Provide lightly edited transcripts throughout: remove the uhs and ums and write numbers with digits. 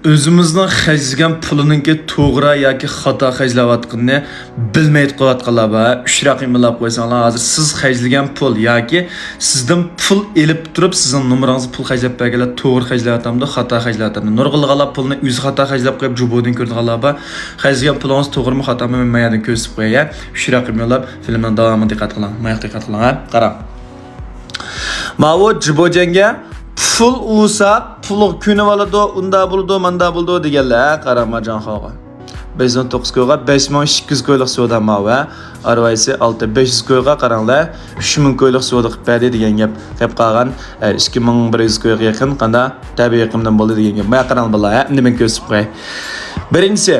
özümüzün xərcləyən pulununki toğra yoki xata xərcləyətqini bilməyib qoyatqanlar var. 3 rəqəmlab qoysanlar, hazır siz xərcləyən pul yoki sizdən pul elib turib sizin numaranızı pul xərcləb berganlar toğra xərcləyətamdı, xata xərcləyətamdı. Nurg'ilganlar pulni o'zi xata xərcləb qoyub jubodan ko'rganlar var. Xərcləyən pulunuz to'g'rimi, xatami men mayadan ko'rsatib qo'yay. 3 rəqəmlab filmning davomini diqqat qiling. Mayaq diqqat qiling, ha? Qarang. Mavo jibojanga pul olsa, pul kuni valado, unda buldu, manda buldu deganlar, qaramajon xo'ga. 509 ko'ga 5200 ko'ylik so'da mava, arvaysi 6500 ko'ga qaranglar, 3000 ko'ylik so'da qilib berdi degan gap. Qilib qolgan 2100 ko'ga yaqin qanda tabiiy raqamdan bo'ldi degan gap. Mana qarang bilan, endi men ko'rsatib qo'yay. Birinchisi,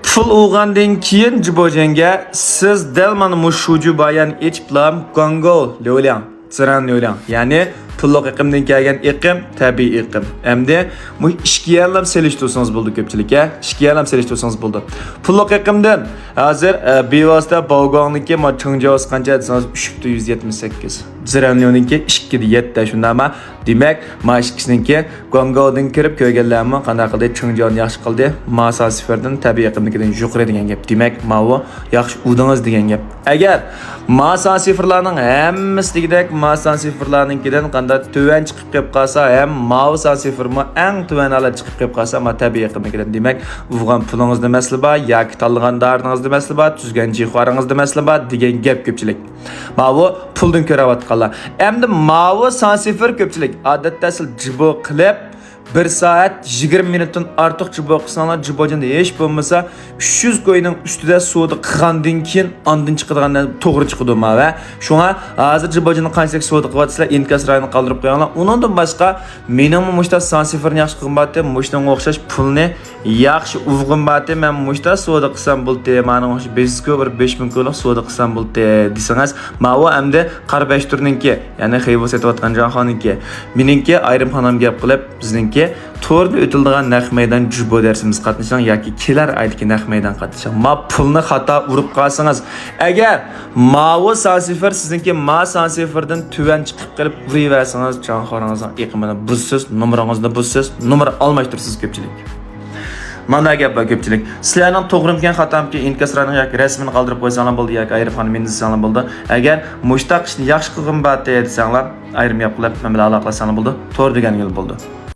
pul olgandan keyin jibojanga siz dal mana mushuju bayan ichplam Kongo lo'lan, tsiran lo'lan, ya'ni pulluq iqimdan kelgan iqim tabiiy iqim. Endi bu ishga yalam selishtirsangiz bo'ldi ko'pchilik, ha? Ishga yalam selishtirsangiz bo'ldi. Pulluq iqimdan hozir bevosita Bolgongniki ma Chungjaos qancha desangiz 378. Ziranliyoniki 2.7 shundami? Demak, ma ikkisiniki Kongodan kirib ko'rganlarmi qanday qildi Chungjaoni yaxshi qildi. Ma siferdan tabiiy iqimnikidan yuqori degan gap. Demak, ma bu yaxshi udingiz degan gap. Agar ma siferlarning hammasidagidek ma siferlarninkidan qanday tuvan chiqib qolib qolsa, ham ma sifermi eng tuvan ala chiqib qolib qolsa, ma tabiiy iqimnikidan demak, uvgan pulingizda masala bor, yoki tanlagan dariningizda masala bor, tuzgan jihvaringizda masala bor degan gap ko'pchilik. Ma bu puldan ko'rayotganlar. Endi ma sifer ko'pchilik odatda sil jibo qilib 1 saat 20 minutdan ortiq jibo qilsanlar, jibojanda hech bo'lmasa 300 ko'yning ustida suvda qilgandan keyin ondan chiqadiganlar to'g'ri chiqadi va shunga hozir jibojini qanchalik suvda qilyapsizlar, inkas rayini qoldirib qo'yinglar. Undan boshqa mening mushta siferni yaxshi qilmadi, mushtaga o'xshash pulni yaxshi uvg'inbati, men mushta suvda qilsam bo'ldi, meni o'sha 500 ko'p 5000 ko'lik suvda qilsam bo'ldi desangiz, ma'vo endi Qarbash turninki, ya'ni xeybo setayotgan Jahonniki, meningki ayrim xonam gap qilib, bizningki to'rda o'tiladigan naq maydon jubo darsimiz qatnashing yoki kelar oydagi naq maydon qatnashing. Ma pulni xato urib qolsangiz, agar ma'vo sifer sizningki ma siferdan tuvan chiqib qilib uraversangiz, jonxoringizning iqimini buzsiz, numarangizni buzsiz, numar almashtirsiz ko'pchilik. Mana gap bor ko'pchilik. Sizlarning to'g'rimgan xatomki inkaslarni yoki rasmini qoldirib qo'ysanlar bo'ldi yoki ayrim xonimni desanlar bo'ldi. Agar mushtaq ishni yaxshi qilgan bo'lsa desanglar, ayrim gap qilib men bilan aloqalasanglar bo'ldi. To'g'ri degan yil bo'ldi.